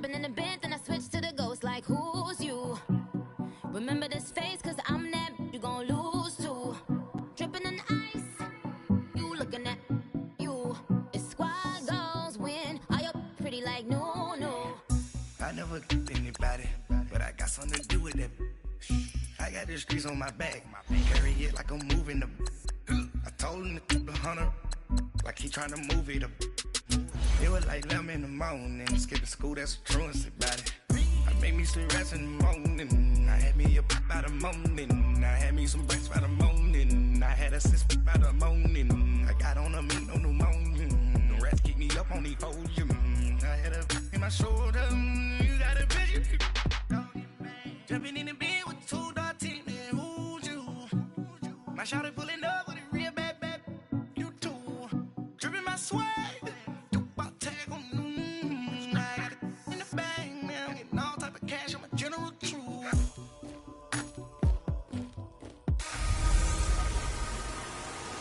Jumping in the bed, then I switch to the ghost like, who's you? Remember this face, cause I'm that you gon' lose too. Dripping in ice, you looking at you. It's squad goals win. Are you pretty like no, no? I never anybody, but I got something to do with that. I got the streets on my back, carry it like I'm moving the. I told him to keep the 100, like he trying to move it up. It was like 11 in the morning, skipping school, that's a truancy about it. I made me some rest in the morning, I had me a pop by the morning, I had me some breaks by the morning, I had a six by the morning, I got on a meat, no pneumonia, the rats keep me up on the podium, I had a in my shoulder, you got a vision, jumping in the bed with 2 dark teeth, man, who's you? My shawty pulling up with a real bad, you too, dripping my swag.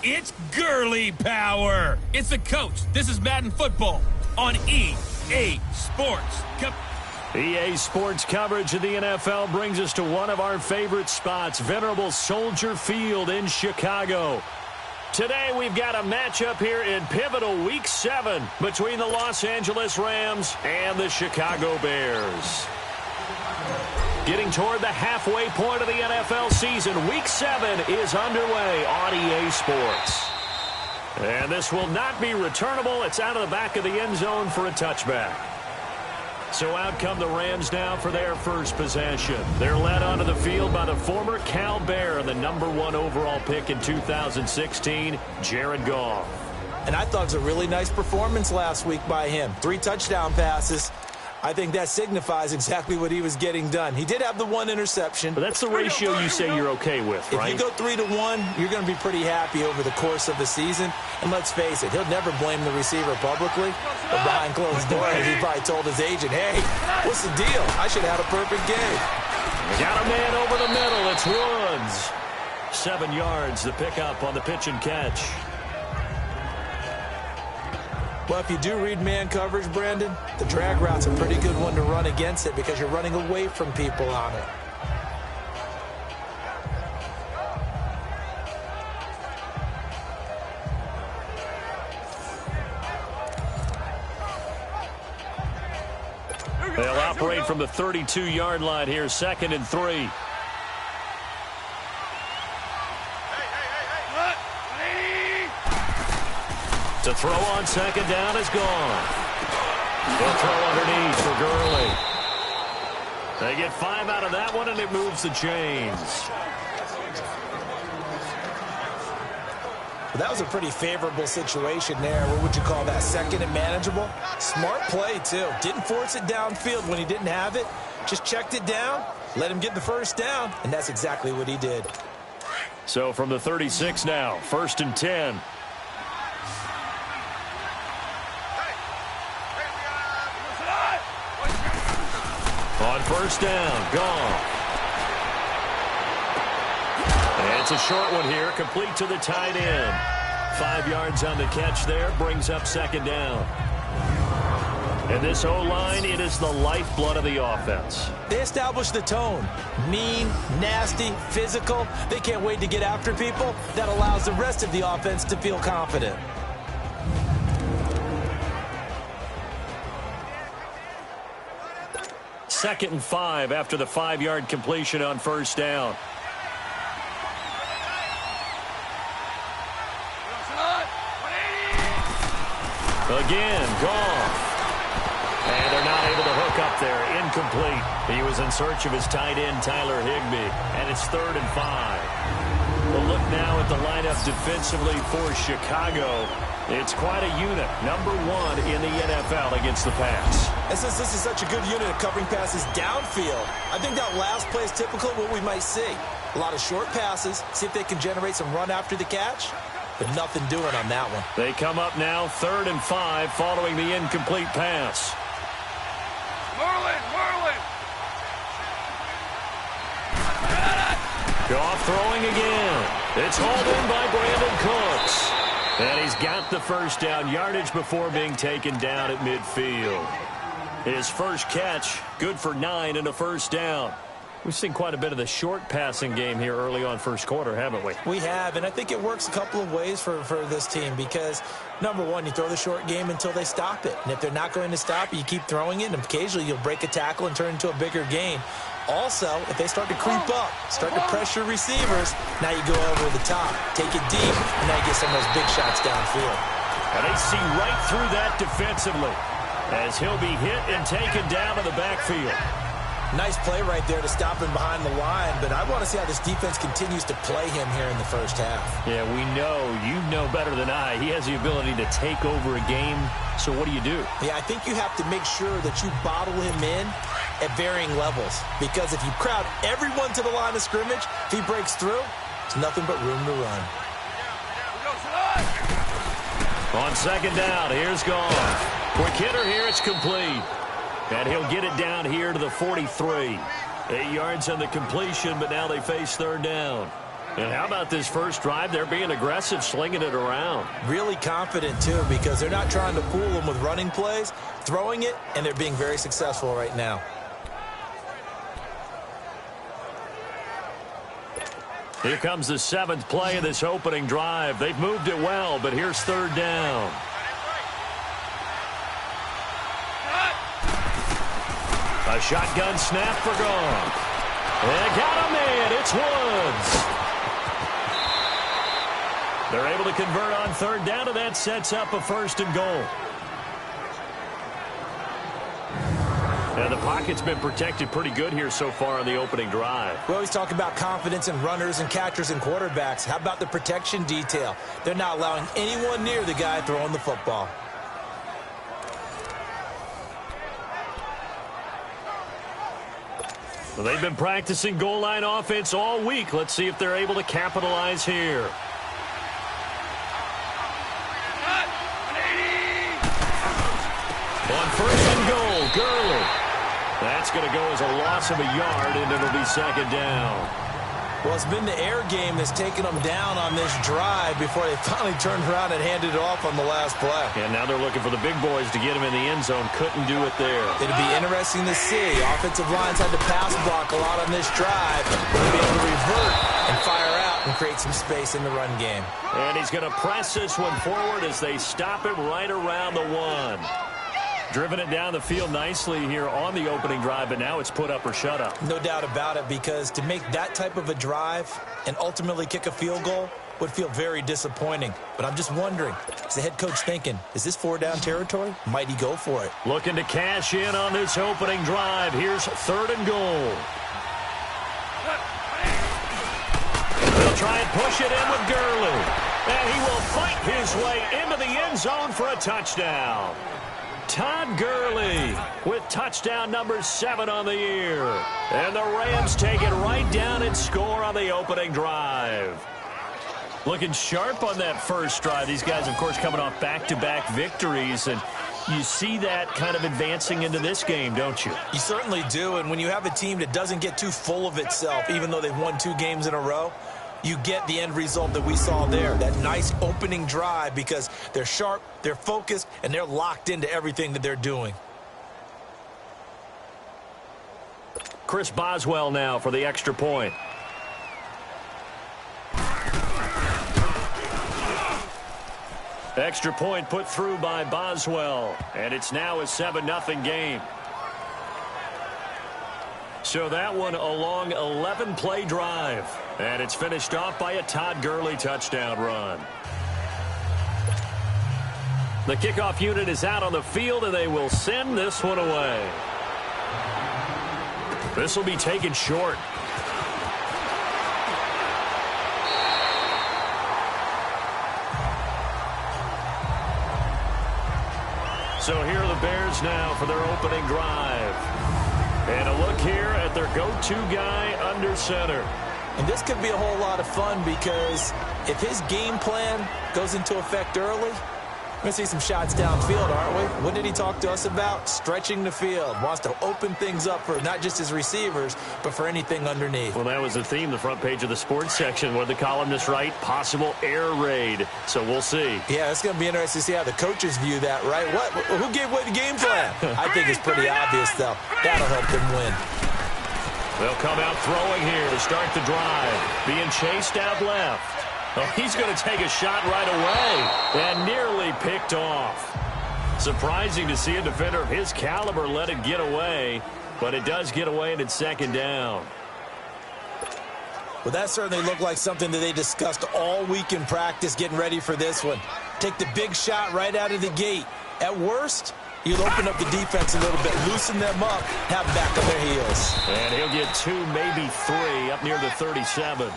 It's girly power. It's the coach. This is Madden football on EA Sports. EA Sports coverage of the NFL brings us to one of our favorite spots, venerable Soldier Field in Chicago. Today we've got a matchup here in pivotal Week 7 between the Los Angeles Rams and the Chicago Bears. Getting toward the halfway point of the NFL season, Week 7 is underway on EA Sports. And this will not be returnable. It's out of the back of the end zone for a touchback. So out come the Rams now for their first possession. They're led onto the field by the former Cal Bear and the #1 overall pick in 2016, Jared Goff. And I thought it was a really nice performance last week by him. 3 touchdown passes. I think that signifies exactly what he was getting done. He did have the 1 interception. But that's the ratio you say you're okay with, right? If you go 3-1, you're going to be pretty happy over the course of the season. And let's face it, he'll never blame the receiver publicly. But behind closed doors, he probably told his agent, hey, what's the deal? I should have had a perfect game. Got a man over the middle. It's Woods. 7 yards, the pickup on the pitch and catch. Well, if you do read man coverage, Brandon, the drag route's a pretty good one to run against it because you're running away from people on it. They'll operate from the 32-yard line here, 2nd and 3. To throw on 2nd down is gone. They'll throw underneath for Gurley. They get 5 out of that one, and it moves the chains. Well, that was a pretty favorable situation there. What would you call that? 2nd and manageable? Smart play, too. Didn't force it downfield when he didn't have it. Just checked it down, let him get the first down, and that's exactly what he did. So from the 36 now, 1st and 10. On 1st down, gone. And it's a short one here, complete to the tight end. 5 yards on the catch there, brings up 2nd down. And this O-line, it is the lifeblood of the offense. They established the tone. Mean, nasty, physical. They can't wait to get after people. That allows the rest of the offense to feel confident. Second and 5 after the 5-yard completion on 1st down. Again, Goff. And they're not able to hook up there. Incomplete. He was in search of his tight end, Tyler Higbee. And it's 3rd and 5. We'll look now at the lineup defensively for Chicago. It's quite a unit. #1 in the NFL against the pass. And since this is such a good unit of covering passes downfield, I think that last play is typical of what we might see. A lot of short passes, see if they can generate some run after the catch, but nothing doing on that one. They come up now 3rd and 5 following the incomplete pass. Merlin! Goff throwing again. It's hauled in by Brandon Cooks. And he's got the 1st down, yardage before being taken down at midfield. His first catch, good for 9 and a first down. We've seen quite a bit of the short passing game here early on first quarter, haven't we? We have, and I think it works a couple of ways for this team because, number one, you throw the short game until they stop it. And if they're not going to stop it, you keep throwing it, and occasionally you'll break a tackle and turn it into a bigger gain. Also, if they start to creep up, start to pressure receivers, now you go over the top, take it deep, and now you get some of those big shots downfield. And they see right through that defensively as he'll be hit and taken down to the backfield. Nice play right there to stop him behind the line, but I want to see how this defense continues to play him here in the first half. Yeah, we know. You know better than I. He has the ability to take over a game, so what do you do? Yeah, I think you have to make sure that you bottle him in at varying levels, because if you crowd everyone to the line of scrimmage, if he breaks through, there's nothing but room to run. On second down, here's Gone. Quick hitter here, it's complete. And he'll get it down here to the 43. 8 yards on the completion, but now they face third down. And how about this first drive? They're being aggressive, slinging it around. Really confident, too, because they're not trying to fool them with running plays, throwing it, and they're being very successful right now. Here comes the 7th play of this opening drive. They've moved it well, but here's third down. A shotgun snap for Gone. And got him in. It's Woods. They're able to convert on third down, and that sets up a first and goal. And the pocket's been protected pretty good here so far on the opening drive. We always talk about confidence in runners and catchers and quarterbacks. How about the protection detail? They're not allowing anyone near the guy throwing the football. Well, they've been practicing goal line offense all week. Let's see if they're able to capitalize here. On first and goal, Gurley. That's going to go as a loss of a yard, and it'll be second down. Well, it's been the air game that's taken them down on this drive before they finally turned around and handed it off on the last play. And now they're looking for the big boys to get him in the end zone. Couldn't do it there. It'll be interesting to see. Offensive lines had to pass block a lot on this drive. They'll be able to revert and fire out and create some space in the run game. And he's going to press this one forward as they stop him right around the 1. Driven it down the field nicely here on the opening drive, but now it's put up or shut up. No doubt about it, because to make that type of a drive and ultimately kick a field goal would feel very disappointing. But I'm just wondering, is the head coach thinking, is this 4-down territory? Might he go for it? Looking to cash in on this opening drive. Here's third and goal. They'll try and push it in with Gurley. And he will fight his way into the end zone for a touchdown. Todd Gurley with touchdown number 7 on the year. And the Rams take it right down and score on the opening drive. Looking sharp on that first drive. These guys, of course, coming off back-to-back victories. And you see that kind of advancing into this game, don't you? You certainly do. And when you have a team that doesn't get too full of itself, even though they've won 2 games in a row, you get the end result that we saw there, that nice opening drive, because they're sharp, they're focused, and they're locked into everything that they're doing. Chris Boswell now for the extra point. Extra point put through by Boswell, and it's now a 7-0 game. So that one a long 11-play drive. And it's finished off by a Todd Gurley touchdown run. The kickoff unit is out on the field, and they will send this one away. This will be taken short. So here are the Bears now for their opening drive. And a look here at their go-to guy under center. And this could be a whole lot of fun, because if his game plan goes into effect early, We're going to see some shots downfield, aren't we? What did he talk to us about? Stretching the field. Wants to open things up for not just his receivers, but for anything underneath. Well, that was the theme, the front page of the sports section. What did the columnists write? Possible air raid. So we'll see. Yeah, it's going to be interesting to see how the coaches view that, right? Who gave away the game plan? I think it's pretty obvious, though. That'll help them win. They'll come out throwing here to start the drive. Being chased out left. Oh, he's going to take a shot right away and nearly picked off. Surprising to see a defender of his caliber let it get away, but it does get away and it's second down. Well, that certainly looked like something that they discussed all week in practice getting ready for this one. Take the big shot right out of the gate. At worst, you'll open up the defense a little bit, loosen them up, have them back on their heels. And he'll get 2, maybe 3 up near the 37.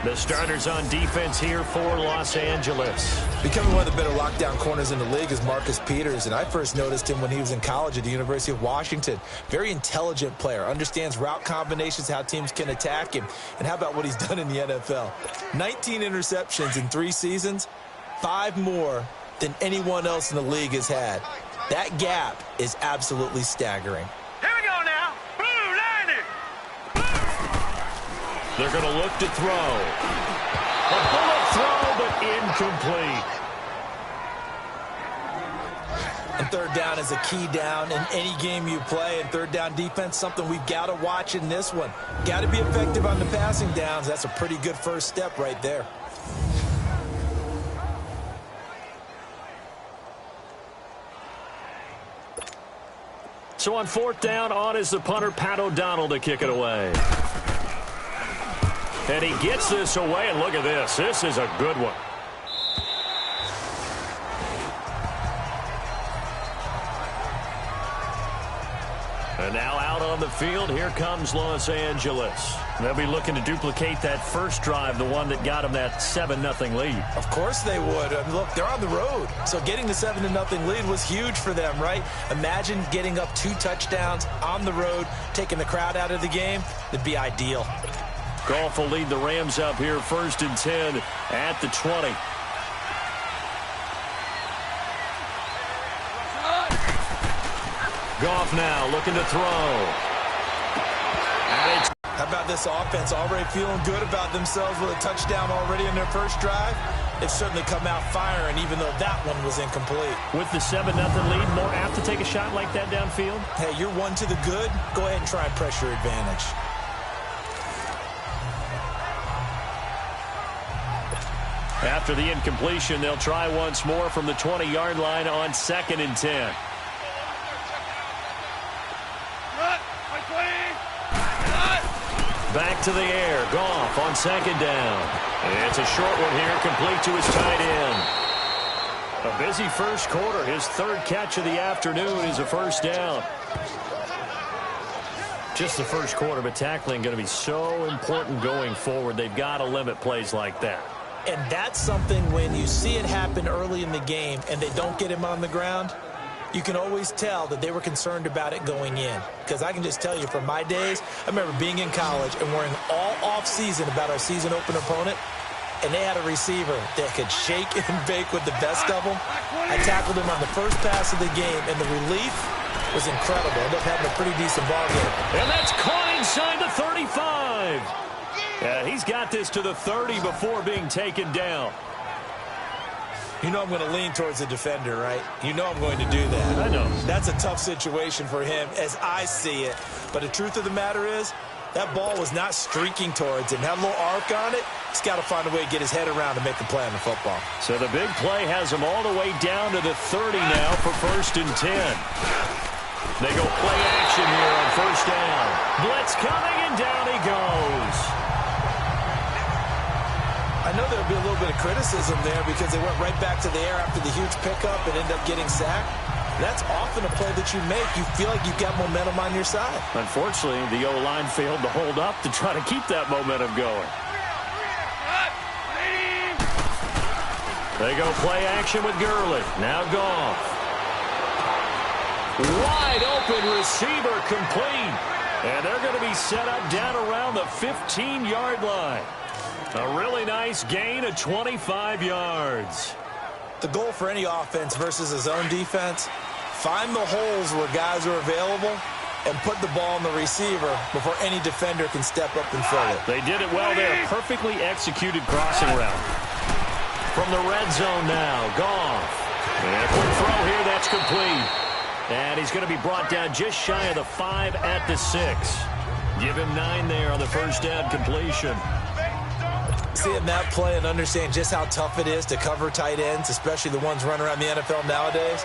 The starters on defense here for Los Angeles. Becoming one of the better lockdown corners in the league is Marcus Peters, and I first noticed him when he was in college at the University of Washington. Very intelligent player, understands route combinations, how teams can attack him, and how about what he's done in the NFL? 19 interceptions in 3 seasons, 5 more than anyone else in the league has had. That gap is absolutely staggering. They're going to look to throw. A bullet throw, but incomplete. And third down is a key down in any game you play. And third down defense, something we've got to watch in this one. Got to be effective on the passing downs. That's a pretty good first step right there. So on fourth down, on is the punter, Pat O'Donnell, to kick it away. And he gets this away, and look at this. This is a good one. And now out on the field, here comes Los Angeles. They'll be looking to duplicate that first drive, the one that got them that 7-0 lead. Of course they would. I mean, look, they're on the road. So getting the 7-0 lead was huge for them, right? Imagine getting up 2 touchdowns on the road, taking the crowd out of the game. It'd be ideal. Goff will lead the Rams up here, 1st and 10 at the 20. Goff now looking to throw. How about this offense? Already feeling good about themselves with a touchdown already in their first drive. They've certainly come out firing, even though that one was incomplete. With the 7-0 lead, more apt to take a shot like that downfield? Hey, you're one to the good. Go ahead and try and pressure advantage. After the incompletion, they'll try once more from the 20-yard line on 2nd and 10. Back to the air. Goff on 2nd down. It's a short one here, complete to his tight end. A busy first quarter. His 3rd catch of the afternoon is a first down. Just the first quarter, but tackling going to be so important going forward. They've got to limit plays like that. And that's something when you see it happen early in the game and they don't get him on the ground, you can always tell that they were concerned about it going in. Because I can just tell you from my days, I remember being in college and worrying all off-season about our season opener opponent, and they had a receiver that could shake and bake with the best of them. I tackled him on the first pass of the game, and the relief was incredible. Ended up having a pretty decent ball game. And that's caught inside the 35. Yeah, he's got this to the 30 before being taken down. You know I'm going to lean towards the defender, right? You know I'm going to do that. I know. That's a tough situation for him as I see it. But the truth of the matter is, that ball was not streaking towards him. Had a little arc on it. He's got to find a way to get his head around to make a play on the football. So the big play has him all the way down to the 30 now for 1st and 10. They go play action here on 1st down. Blitz coming, and down he goes. I know there'll be a little bit of criticism there because they went right back to the air after the huge pickup and ended up getting sacked. That's often a play that you make. You feel like you've got momentum on your side. Unfortunately, the O-line failed to hold up to try to keep that momentum going. They go play action with Gurley. Now Goff. Wide open receiver complete. And they're going to be set up down around the 15-yard line. A really nice gain of 25 yards. The goal for any offense versus a zone defense, find the holes where guys are available and put the ball on the receiver before any defender can step up and fill it. They did it well there. Perfectly executed crossing route. From the red zone now, Goff. And a quick throw here, that's complete. And he's going to be brought down just shy of the 5 at the 6. Give him 9 there on the first down completion. Seeing that play and understand just how tough it is to cover tight ends, especially the ones running around the NFL nowadays,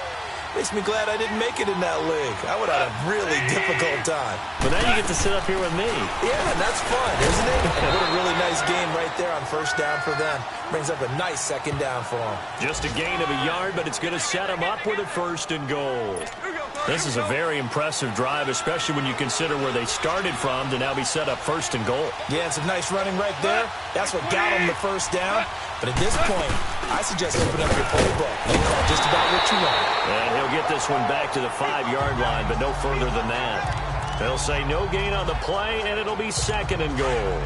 makes me glad I didn't make it in that league. I would have had a really difficult time. But now you get to sit up here with me. Yeah, that's fun, isn't it? And what a really nice game right there on first down for them. Brings up a nice second down for them. Just a gain of a yard, but it's going to set them up with a 1st and goal. This is a very impressive drive, especially when you consider where they started from to now be set up 1st and goal. Yeah, and some nice running right there. That's what got them the first down. But at this point, I suggest open up your playbook. You call just about what you want. And he'll get this one back to the 5-yard line, but no further than that. They'll say no gain on the play, and it'll be 2nd and goal.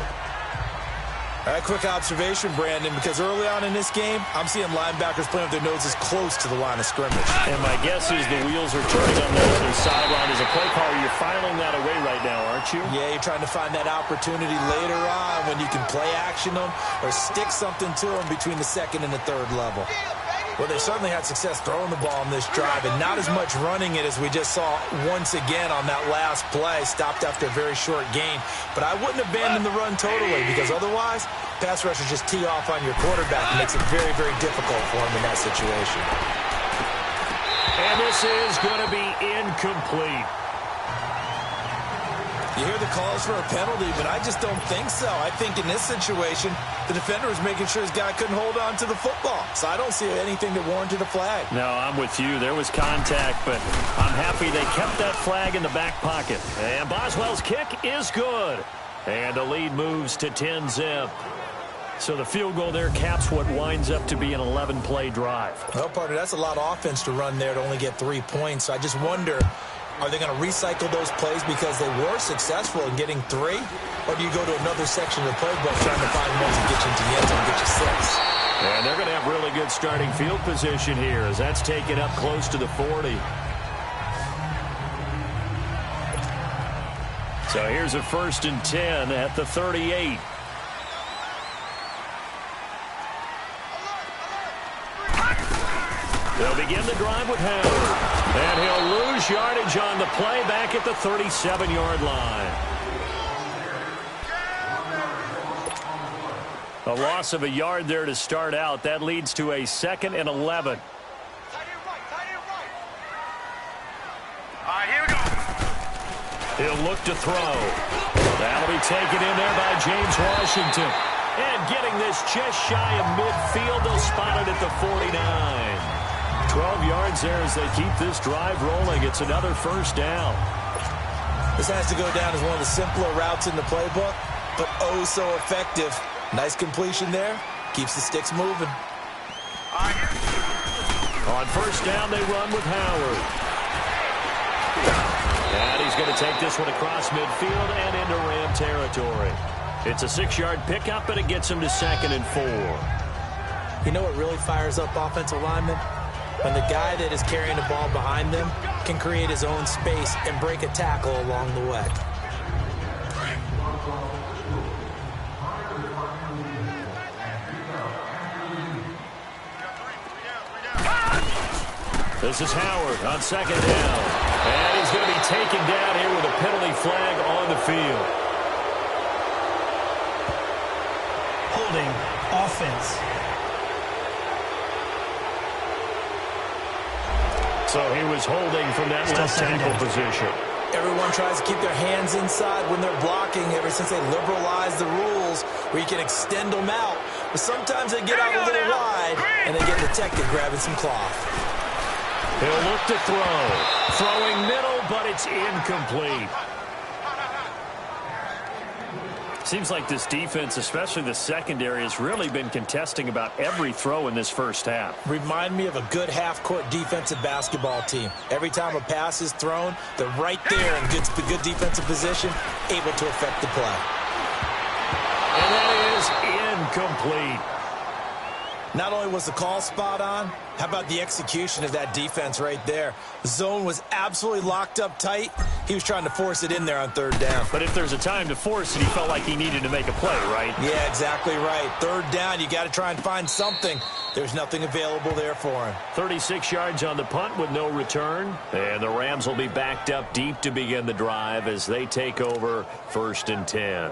All right, quick observation, Brandon, because early on in this game, I'm seeing linebackers playing with their noses close to the line of scrimmage. And my guess is the wheels are turning on the other sideline. As a play caller, you're filing that away right now, aren't you? Yeah, you're trying to find that opportunity later on when you can play action them or stick something to them between the 2nd and the 3rd level. Well, they certainly had success throwing the ball on this drive, and not as much running it as we just saw once again on that last play. Stopped after a very short gain. But I wouldn't abandon the run totally, because otherwise, pass rushers just tee off on your quarterback and makes it very, very difficult for him in that situation. And this is going to be incomplete. You hear the calls for a penalty, but I just don't think so. I think in this situation, the defender was making sure his guy couldn't hold on to the football. So I don't see anything that warranted a flag. No, I'm with you. There was contact, but I'm happy they kept that flag in the back pocket. And Boswell's kick is good. And the lead moves to 10-zip. So the field goal there caps what winds up to be an 11-play drive. Well, partner, that's a lot of offense to run there to only get 3 points. So I just wonder, are they going to recycle those plays because they were successful in getting 3? Or do you go to another section of the playbook trying to find ones that get you into the end zone and get you 6? And they're going to have really good starting field position here as that's taken up close to the 40. So here's a 1st and 10 at the 38. They'll begin the drive with Howard. And he'll lose yardage on the play back at the 37-yard line. A loss of a yard there to start out. That leads to a 2nd and 11. Here we go. He'll look to throw. That'll be taken in there by James Washington. And getting this just shy of midfield, they'll spot it at the 49. 12 yards there as they keep this drive rolling. It's another 1st down. This has to go down as one of the simpler routes in the playbook, but oh so effective. Nice completion there. Keeps the sticks moving. On 1st down, they run with Howard. And he's going to take this one across midfield and into Ram territory. It's a 6-yard pickup, but it gets him to 2nd and 4. You know what really fires up offensive linemen? When the guy that is carrying the ball behind them can create his own space and break a tackle along the way. This is Howard on 2nd down. And he's going to be taken down here with a penalty flag on the field. Holding offense. So he was holding from that left tackle position. Everyone tries to keep their hands inside when they're blocking ever since they liberalized the rules where you can extend them out. But sometimes they get out a little wide and they get detected grabbing some cloth. He'll look to throw. Throwing middle, but it's incomplete. Seems like this defense, especially the secondary, has really been contesting about every throw in this first half. Remind me of a good half-court defensive basketball team. Every time a pass is thrown, they're right there in good defensive position, able to affect the play. And that is incomplete. Not only was the call spot on, how about the execution of that defense right there? The zone was absolutely locked up tight. He was trying to force it in there on third down. But if there's a time to force it, he felt like he needed to make a play, right? Yeah, exactly right. Third down, you got to try and find something. There's nothing available there for him. 36 yards on the punt with no return. And the Rams will be backed up deep to begin the drive as they take over 1st and 10.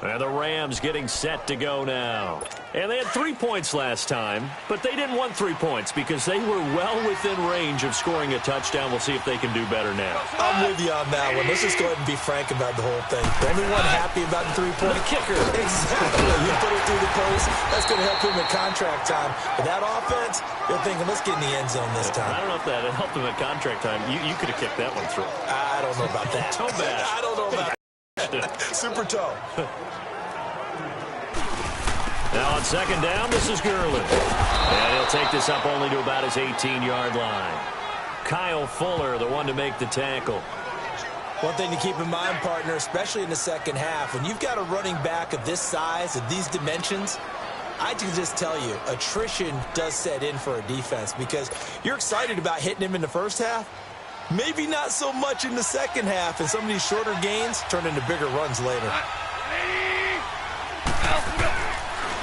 And the Rams getting set to go now. And they had 3 points last time, but they didn't want 3 points because they were well within range of scoring a touchdown. We'll see if they can do better now. I'm with you on that one. Let's just go ahead and be frank about the whole thing. The only one happy about the 3-point kicker. Exactly. You put it through the post. That's going to help him at contract time. But that offense, you're thinking, let's get in the end zone this time. I don't know if that helped him at contract time. You could have kicked that one through. I don't know about that. Toe bash. I don't know about that. Super toe. Now on 2nd down, this is Gurley. And he'll take this up only to about his 18-yard line. Kyle Fuller, the one to make the tackle. One thing to keep in mind, partner, especially in the second half, when you've got a running back of this size, of these dimensions, I can just tell you, attrition does set in for a defense because you're excited about hitting him in the first half. Maybe not so much in the second half, and some of these shorter gains turn into bigger runs later.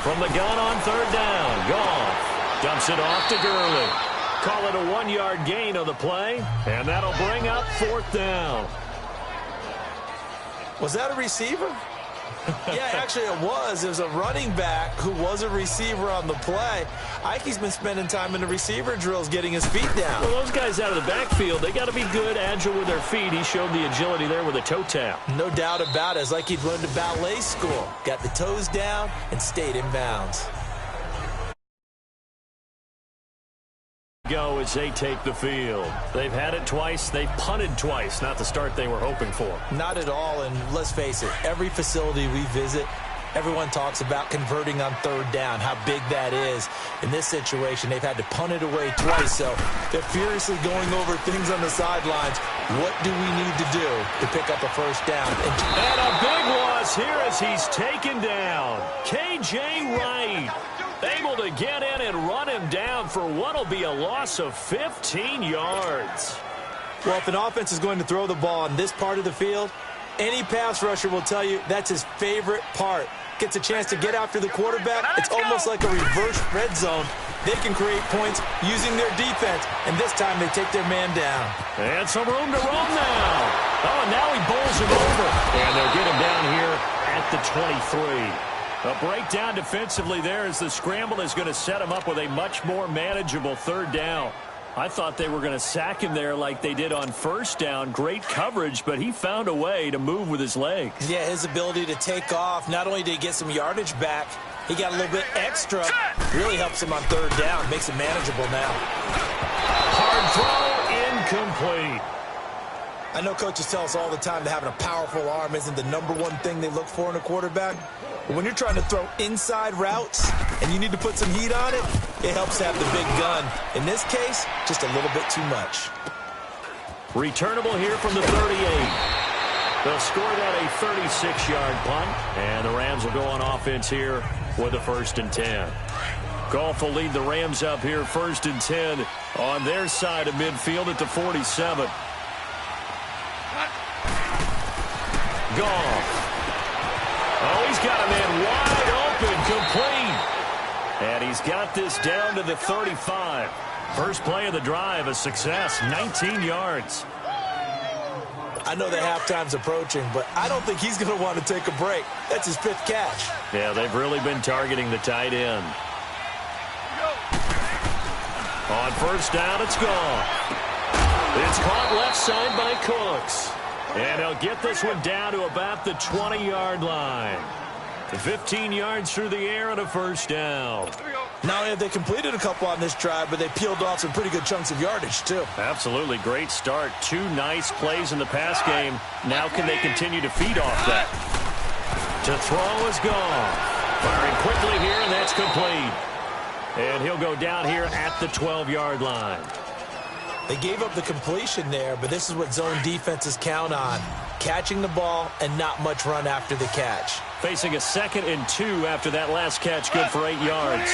From the gun on 3rd down, Goff dumps it off to Gurley. Call it a 1-yard gain on the play, and that'll bring up 4th down. Was that a receiver? Yeah, actually it was. It was a running back who was a receiver on the play. Ike's been spending time in the receiver drills getting his feet down. Well, those guys out of the backfield, they got to be good, agile with their feet. He showed the agility there with a toe tap. No doubt about it. It's like he'd learned at ballet school. Got the toes down and stayed in bounds. Go as they take the field. They've had it twice. They've punted twice. Not the start they were hoping for. Not at all, and let's face it, every facility we visit, everyone talks about converting on 3rd down, how big that is. In this situation, they've had to punt it away twice, so they're furiously going over things on the sidelines. What do we need to do to pick up a 1st down? And a big loss here as he's taken down. K.J. Wright able to get in and run him down for what will be a loss of 15 yards. Well, if an offense is going to throw the ball on this part of the field, any pass rusher will tell you that's his favorite part. Gets a chance to get after the quarterback. It's almost like a reverse red zone. They can create points using their defense, and this time they take their man down. And some room to roam now. Oh, and now he bowls him over. And they'll get him down here at the 23. A breakdown defensively there as the scramble is going to set him up with a much more manageable 3rd down. I thought they were going to sack him there like they did on 1st down. Great coverage, but he found a way to move with his legs. Yeah, his ability to take off, not only did he get some yardage back, he got a little bit extra. Really helps him on 3rd down, makes it manageable now. Hard throw, incomplete. I know coaches tell us all the time that having a powerful arm isn't the #1 thing they look for in a quarterback. But when you're trying to throw inside routes and you need to put some heat on it, it helps to have the big gun. In this case, just a little bit too much. Returnable here from the 38. They'll score that a 36-yard punt, and the Rams will go on offense here with a 1st and 10. Goff will lead the Rams up here 1st and 10 on their side of midfield at the 47. Goff. Oh, he's got a man wide open, complete. And he's got this down to the 35. First play of the drive, a success, 19 yards. I know that halftime's approaching, but I don't think he's going to want to take a break. That's his 5th catch. Yeah, they've really been targeting the tight end. On 1st down, it's gone. It's caught left side by Cooks. And he'll get this one down to about the 20-yard line. 15 yards through the air and a 1st down. Not only have they completed a couple on this drive, but they peeled off some pretty good chunks of yardage, too. Absolutely. Great start. 2 nice plays in the pass game. Now can they continue to feed off that? To throw is gone. Firing quickly here, and that's complete. And he'll go down here at the 12-yard line. They gave up the completion there, but this is what zone defenses count on. Catching the ball and not much run after the catch. Facing a 2nd and 2 after that last catch, good for 8 yards.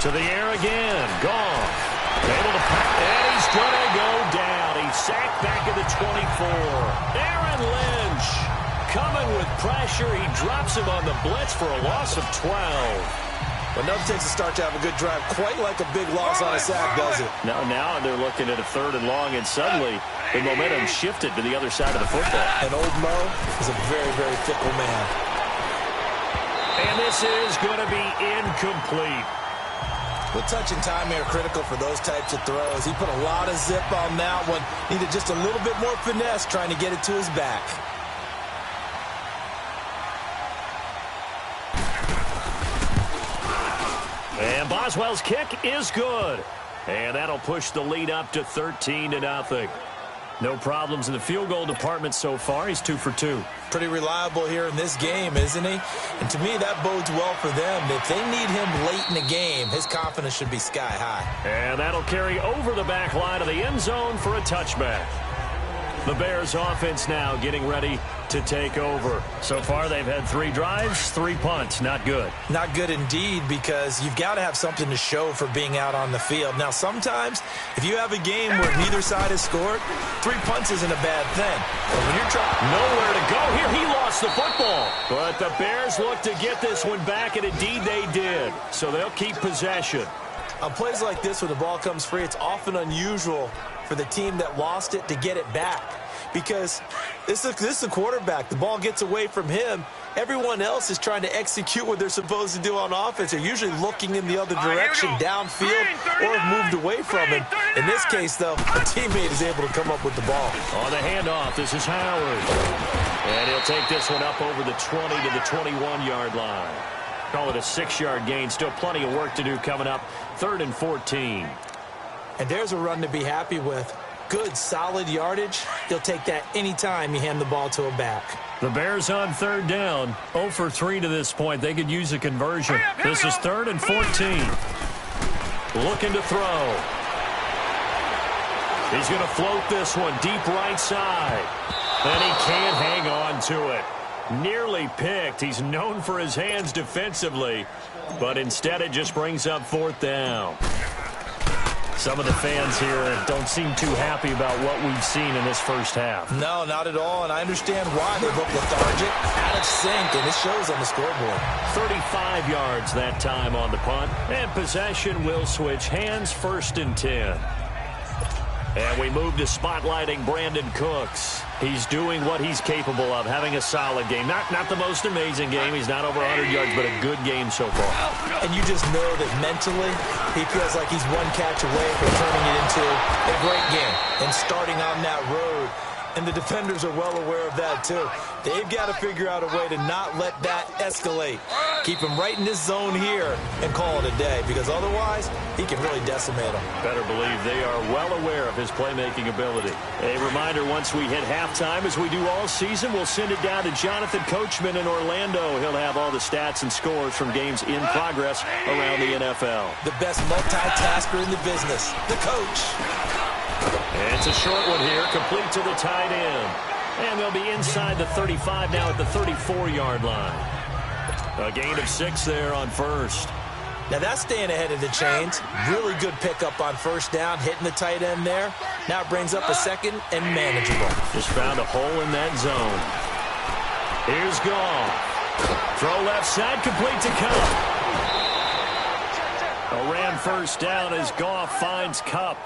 To the air again. Gone. Able to pack, and he's going to go down. He's sacked back at the 24. Aaron Lynch coming with pressure. He drops him on the blitz for a loss of 12. But nothing takes a start to have a good drive, quite like a big loss on a sack, does it? Now they're looking at a 3rd and long, and suddenly the momentum shifted to the other side of the football. And old Mo is a very, very fickle man. And this is going to be incomplete. The touch and timing are critical for those types of throws. He put a lot of zip on that one. Needed just a little bit more finesse trying to get it to his back. And Boswell's kick is good. And that'll push the lead up to 13-0. No problems in the field goal department so far. He's 2 for 2. Pretty reliable here in this game, isn't he? And to me, that bodes well for them. If they need him late in the game, his confidence should be sky high. And that'll carry over the back line of the end zone for a touchback. The Bears offense now getting ready to take over. So far, they've had 3 drives, 3 punts. Not good. Not good indeed, because you've got to have something to show for being out on the field. Now, sometimes, if you have a game where neither side has scored, 3 punts isn't a bad thing. But when you're trying... Nowhere to go here. He lost the football. But the Bears look to get this one back, and indeed they did. So they'll keep possession. On plays like this, when the ball comes free, it's often unusual for the team that lost it to get it back. Because this is the quarterback. The ball gets away from him. Everyone else is trying to execute what they're supposed to do on offense. They're usually looking in the other direction, downfield, or have moved away from him. In this case, though, a teammate is able to come up with the ball. On the handoff, this is Howard. And he'll take this one up over the 20 to the 21-yard line. Call it a 6-yard gain. Still plenty of work to do coming up. 3rd and 14. And there's a run to be happy with. Good, solid yardage. He'll take that anytime you hand the ball to a back. The Bears on 3rd down. 0 for 3 to this point. They could use a conversion. This is 3rd and 14. Looking to throw. He's going to float this one deep right side. And he can't hang on to it. Nearly picked. He's known for his hands defensively. But instead it just brings up 4th down. Some of the fans here don't seem too happy about what we've seen in this first half. No, not at all, and I understand why. They look lethargic, out of sync, and it shows on the scoreboard. 35 yards that time on the punt, and possession will switch hands. 1st and 10. And we move to spotlighting Brandon Cooks. He's doing what he's capable of, having a solid game. Not the most amazing game. He's not over 100 yards, but a good game so far. And you just know that mentally, he feels like he's one catch away from turning it into a great game and starting on that road. And the defenders are well aware of that, too. They've got to figure out a way to not let that escalate. Keep him right in this zone here and call it a day, because otherwise, he can really decimate them. Better believe they are well aware of his playmaking ability. A reminder, once we hit halftime, as we do all season, we'll send it down to Jonathan Coachman in Orlando. He'll have all the stats and scores from games in progress around the NFL. The best multitasker in the business, the coach. And it's a short one here, complete to the tight end. And they'll be inside the 35 now at the 34-yard line. A gain of 6 there on 1st. Now that's staying ahead of the chains. Really good pickup on 1st down, hitting the tight end there. Now it brings up a 2nd and manageable. Just found a hole in that zone. Here's Goff. Throw left side, complete to Cup. A ran 1st down as Goff finds Cup.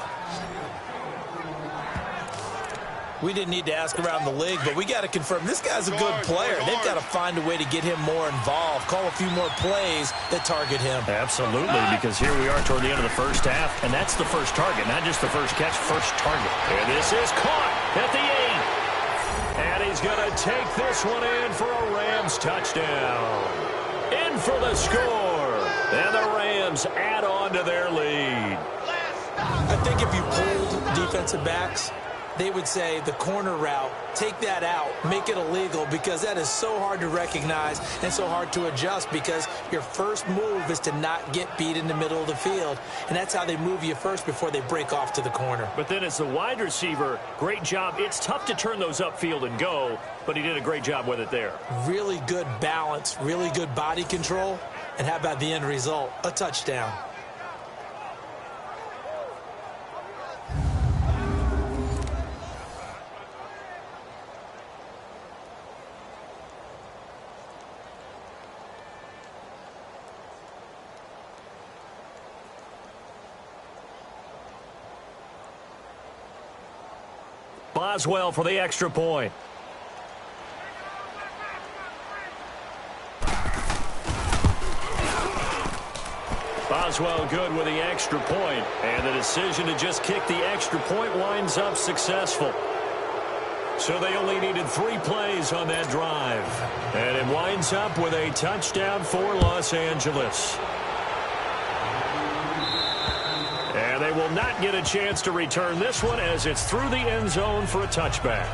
We didn't need to ask around the league, but we got to confirm this guy's a good player. They've got to find a way to get him more involved, call a few more plays that target him. Absolutely, because here we are toward the end of the first half, and that's the first target, not just the first catch, first target. And this is caught at the 8. And he's going to take this one in for a Rams touchdown. In for the score. And the Rams add on to their lead. I think if you pulled defensive backs, they would say the corner route, take that out, make it illegal, because that is so hard to recognize and so hard to adjust, because your first move is to not get beat in the middle of the field, and that's how they move you first before they break off to the corner. But then as the wide receiver, great job. It's tough to turn those upfield and go, but he did a great job with it there. Really good balance, really good body control, and how about the end result? A touchdown. Boswell for the extra point. Boswell good with the extra point, and the decision to just kick the extra point winds up successful. So they only needed 3 plays on that drive, and it winds up with a touchdown for Los Angeles. And they will not get a chance to return this one, as it's through the end zone for a touchback.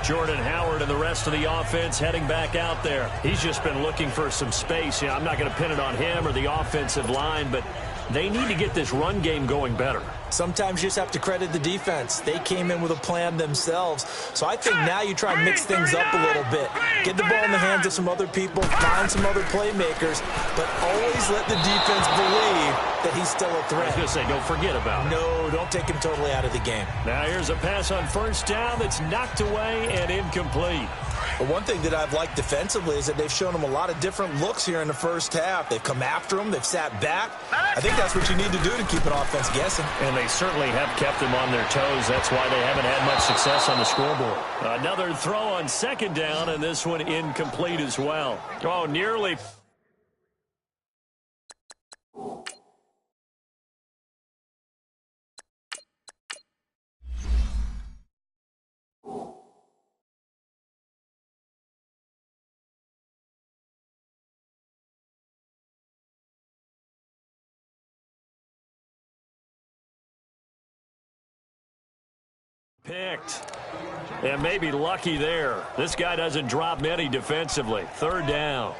Jordan Howard and the rest of the offense heading back out there. He's just been looking for some space. I'm not going to pin it on him or the offensive line, but they need to get this run game going better. Sometimes you just have to credit the defense. They came in with a plan themselves. So I think now you try and mix things up a little bit. Get the ball in the hands of some other people, find some other playmakers, but always let the defense believe that he's still a threat. I was going to say, don't forget about him. No, don't take him totally out of the game. Now here's a pass on first down that's knocked away and incomplete. But one thing that I've liked defensively is that they've shown him a lot of different looks here in the first half. They've come after him. They've sat back. I think that's what you need to do to keep an offense guessing. And they certainly have kept them on their toes. That's why they haven't had much success on the scoreboard. Another throw on second down, and this one incomplete as well. Oh, nearly. Picked. And maybe lucky there. This guy doesn't drop many defensively. Third down.